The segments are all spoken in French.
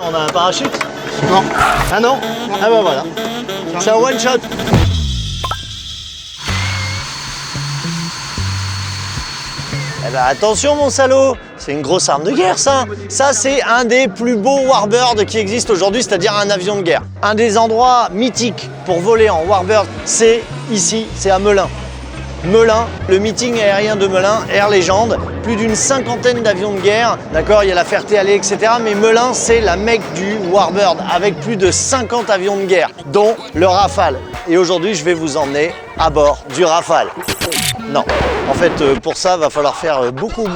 On a un parachute? Non. Ah non? Ah bah voilà. C'est un one shot. Eh ben attention mon salaud, c'est une grosse arme de guerre ça. Ça c'est un des plus beaux warbirds qui existent aujourd'hui, c'est-à-dire un avion de guerre. Un des endroits mythiques pour voler en warbird, c'est ici, c'est à Melun. Melun, le meeting aérien de Melun, Air Légende, plus d'une cinquantaine d'avions de guerre, d'accord, il y a la Ferté-Alais, etc. Mais Melun, c'est la mecque du warbird, avec plus de 50 avions de guerre, dont le Rafale. Et aujourd'hui, je vais vous emmener à bord du Rafale. Non, en fait, pour ça, va falloir faire beaucoup,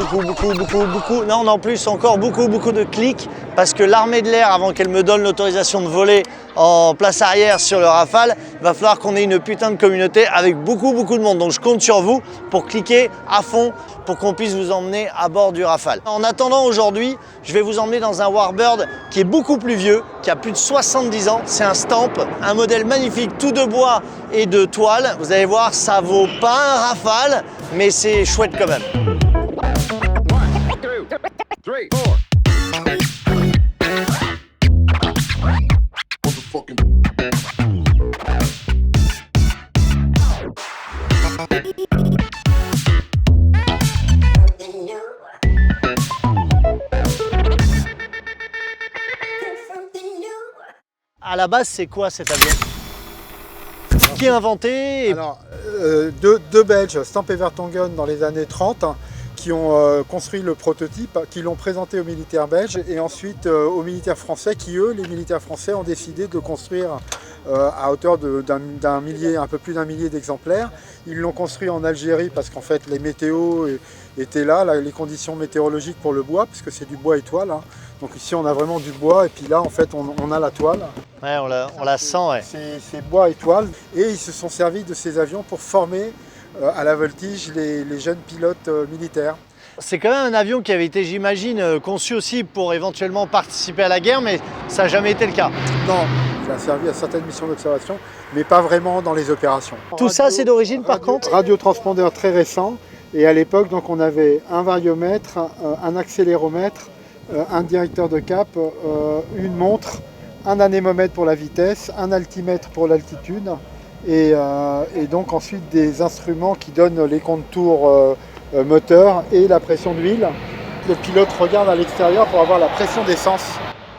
non, en plus, encore beaucoup de clics, parce que l'armée de l'air, avant qu'elle me donne l'autorisation de voler en place arrière sur le Rafale, va falloir qu'on ait une putain de communauté avec beaucoup de monde. Donc je compte sur vous pour cliquer à fond pour qu'on puisse vous emmener à bord du Rafale. En attendant aujourd'hui, je vais vous emmener dans un warbird qui est beaucoup plus vieux, qui a plus de 70 ans. C'est un Stamp, un modèle magnifique, tout de bois et de toile. Vous allez voir, ça vaut pas un Rafale, mais c'est chouette quand même. À la base, c'est quoi cet avion? Qui a inventé? Alors, deux Belges, Stamp et Vertonghen, dans les années 30, qui ont construit le prototype, qui l'ont présenté aux militaires belges et ensuite aux militaires français, qui eux, les militaires français, ont décidé de construire à hauteur d'un millier, un peu plus d'un millier d'exemplaires. Ils l'ont construit en Algérie parce qu'en fait les météos étaient là, les conditions météorologiques pour le bois, parce que c'est du bois et toile. Hein. Donc ici on a vraiment du bois et puis là en fait on a la toile. Ouais, on la sent, ouais. C'est bois et toile et ils se sont servis de ces avions pour former à la voltige les jeunes pilotes militaires. C'est quand même un avion qui avait été, j'imagine, conçu aussi pour éventuellement participer à la guerre, mais ça n'a jamais été le cas. Non, il a servi à certaines missions d'observation, mais pas vraiment dans les opérations. Tout ça, c'est d'origine par contre? Radiotranspondeur très récent, et à l'époque, donc, on avait un variomètre, un accéléromètre, un directeur de cap, une montre, un anémomètre pour la vitesse, un altimètre pour l'altitude, et donc ensuite des instruments qui donnent les contours moteur et la pression d'huile. Le pilote regarde à l'extérieur pour avoir la pression d'essence.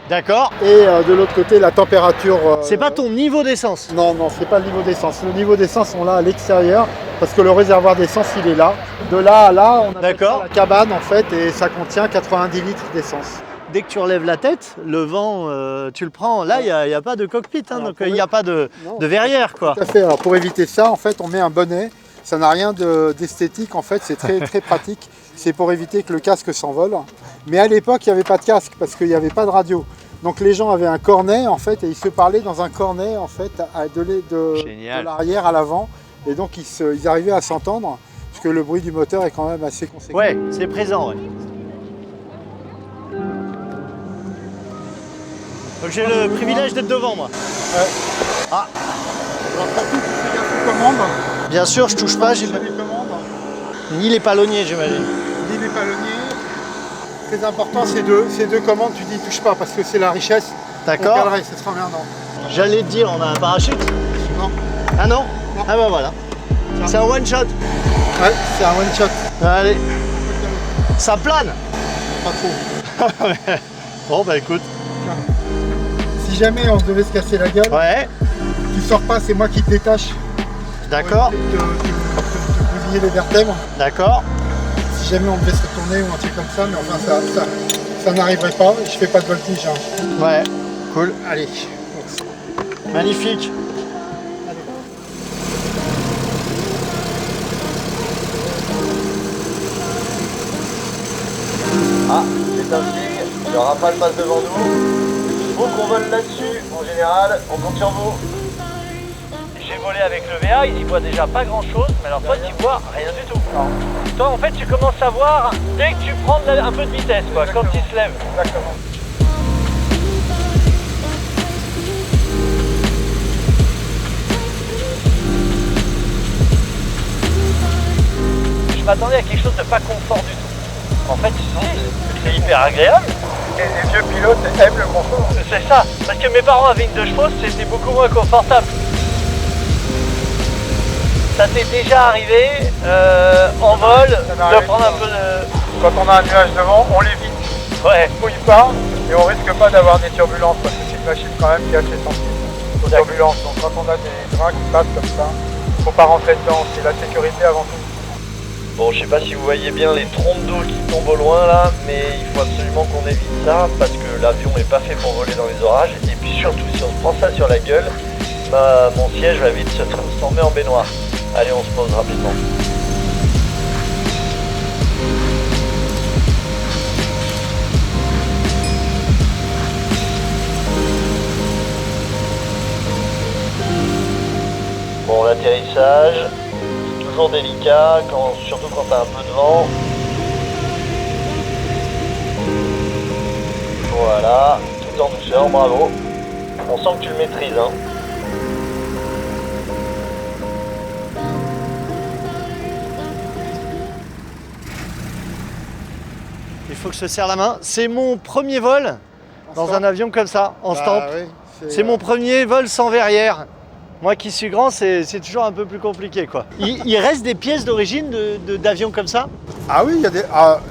D'accord. Et de l'autre côté, la température. C'est pas ton niveau d'essence? Non, c'est pas le niveau d'essence. Le niveau d'essence, on l'a à l'extérieur parce que le réservoir d'essence, il est là. De là à là, on a la cabane en fait et ça contient 90 litres d'essence. Dès que tu relèves la tête, le vent, tu le prends. Là, il n'y a pas de cockpit, hein, donc il n'y a pas de verrière, quoi. Tout à fait. Alors, pour éviter ça, en fait, on met un bonnet. Ça n'a rien d'esthétique, en fait, c'est très pratique. C'est pour éviter que le casque s'envole. Mais à l'époque, il n'y avait pas de casque parce qu'il n'y avait pas de radio. Donc les gens avaient un cornet, en fait, et ils se parlaient dans un cornet, en fait, de l'arrière à l'avant. Et donc, ils arrivaient à s'entendre, parce que le bruit du moteur est quand même assez conséquent. Ouais, c'est présent, ouais. Donc j'ai le privilège d'être devant, moi. Ouais. Ah. Alors, surtout, tu fais gaffe aux commandes. Bien sûr, je touche pas. J'ai les commandes. Ni les palonniers, j'imagine. Ni les palonniers. Très important, ces deux commandes, tu dis touche pas parce que c'est la richesse. D'accord. Ça sera emmerdant. J'allais te dire, on a un parachute? Non. Ah non? Ah bah voilà. C'est un one shot. Ouais, c'est un one shot. Allez. Ça plane? Pas trop. Bon bah écoute. Si jamais on devait se casser la gueule, ouais. Tu sors pas, c'est moi qui te détache. D'accord. Te bousiller les vertèbres. D'accord. Si jamais on devait se retourner ou un truc comme ça, mais enfin ça n'arriverait pas, je fais pas de voltige. Hein. Ouais, cool. Allez. Magnifique. Allez. Ah, c'est un signe, le Rafale passe devant nous. Il faut qu'on vole là-dessus, en général, on compte sur vous. J'ai volé avec le VA, il y voit déjà pas grand chose, mais alors toi tu vois rien du tout. Non. Toi en fait tu commences à voir dès que tu prends un peu de vitesse, quoi, quand il se lève. Exactement. Je m'attendais à quelque chose de pas confort du tout. En fait, c'est hyper agréable. les vieux pilotes aiment le confort. C'est ça, parce que mes parents avaient une 2 chevaux, c'était beaucoup moins confortable. Ça t'est déjà arrivé en vol de prendre un peu de... Quand on a un nuage devant, on l'évite. Ouais. On mouille pas et on risque pas d'avoir des turbulences parce que c'est une machine quand même qui est assez sensible aux turbulences. Donc quand on a des trains qui passent comme ça, faut pas rentrer dedans, c'est la sécurité avant tout. Bon, je sais pas si vous voyez bien les trompes d'eau qui tombent au loin là, mais il faut absolument qu'on évite ça parce que l'avion n'est pas fait pour voler dans les orages. Et puis surtout, si on se prend ça sur la gueule, mon siège va vite se transformer en baignoire. Allez, on se pose rapidement. Bon, l'atterrissage, c'est toujours délicat, surtout quand tu as un peu de vent. Voilà, tout en douceur, bravo. On sent que tu le maîtrises, hein. Il faut que je te serre la main. C'est mon premier vol dans un avion comme ça, en stamp. Oui, C'est mon premier vol sans verrière. Moi qui suis grand, c'est toujours un peu plus compliqué, quoi. Il reste des pièces d'origine d'avions comme ça? Ah oui,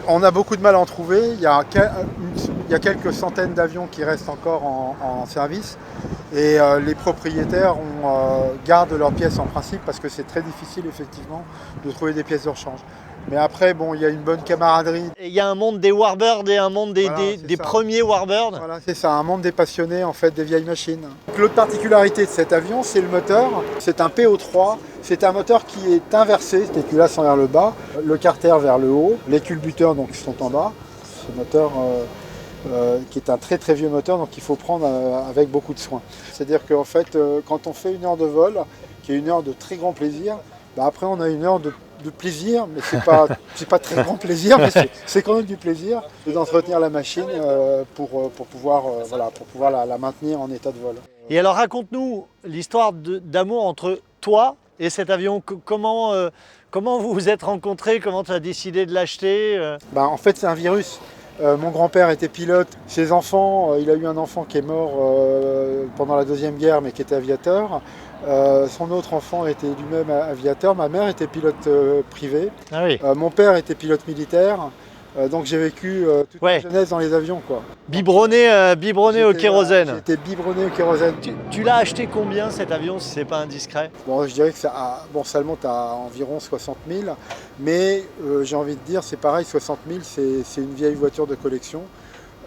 on a beaucoup de mal à en trouver. Il y a quelques centaines d'avions qui restent encore en service. Et les propriétaires gardent leurs pièces en principe parce que c'est très difficile effectivement de trouver des pièces de rechange. Mais après, bon, il y a une bonne camaraderie. Et il y a un monde des warbirds et un monde des premiers warbirds. Voilà, c'est ça, un monde des passionnés en fait des vieilles machines. L'autre particularité de cet avion, c'est le moteur. C'est un PO3. C'est un moteur qui est inversé, c'est-à-dire qu'il sont vers le bas, le carter vers le haut, les culbuteurs donc sont en bas. Ce moteur qui est un très très vieux moteur, donc il faut prendre avec beaucoup de soin. C'est-à-dire qu'en fait, quand on fait une heure de vol, qui est une heure de très grand plaisir, bah après on a une heure de plaisir, mais c'est pas très grand plaisir, mais c'est quand même du plaisir d'entretenir la machine pour pouvoir la maintenir en état de vol. Et alors raconte-nous l'histoire d'amour entre toi et cet avion. Comment vous vous êtes rencontrés? Comment tu as décidé de l'acheter? En fait, c'est un virus. Mon grand-père était pilote. Ses enfants, il a eu un enfant qui est mort pendant la Deuxième Guerre, mais qui était aviateur. Son autre enfant était lui-même aviateur. Ma mère était pilote privée. Ah oui. Mon père était pilote militaire. Donc j'ai vécu toute ma jeunesse dans les avions, quoi. Biberonné au kérosène. J'étais biberonné au kérosène. Tu l'as acheté combien cet avion, si c'est pas indiscret? Bon, je dirais que ça monte à environ 60 000, mais j'ai envie de dire, c'est pareil, 60 000, c'est une vieille voiture de collection.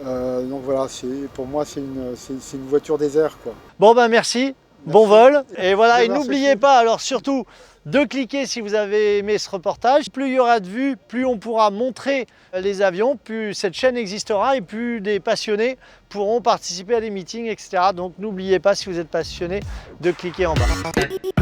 Donc voilà, pour moi, c'est une voiture désert, quoi. Bon ben merci. Bon vol. Et voilà, et Merci. n'oubliez pas alors surtout de cliquer si vous avez aimé ce reportage. Plus il y aura de vues, plus on pourra montrer les avions, plus cette chaîne existera et plus des passionnés pourront participer à des meetings, etc. Donc n'oubliez pas, si vous êtes passionné, de cliquer en bas.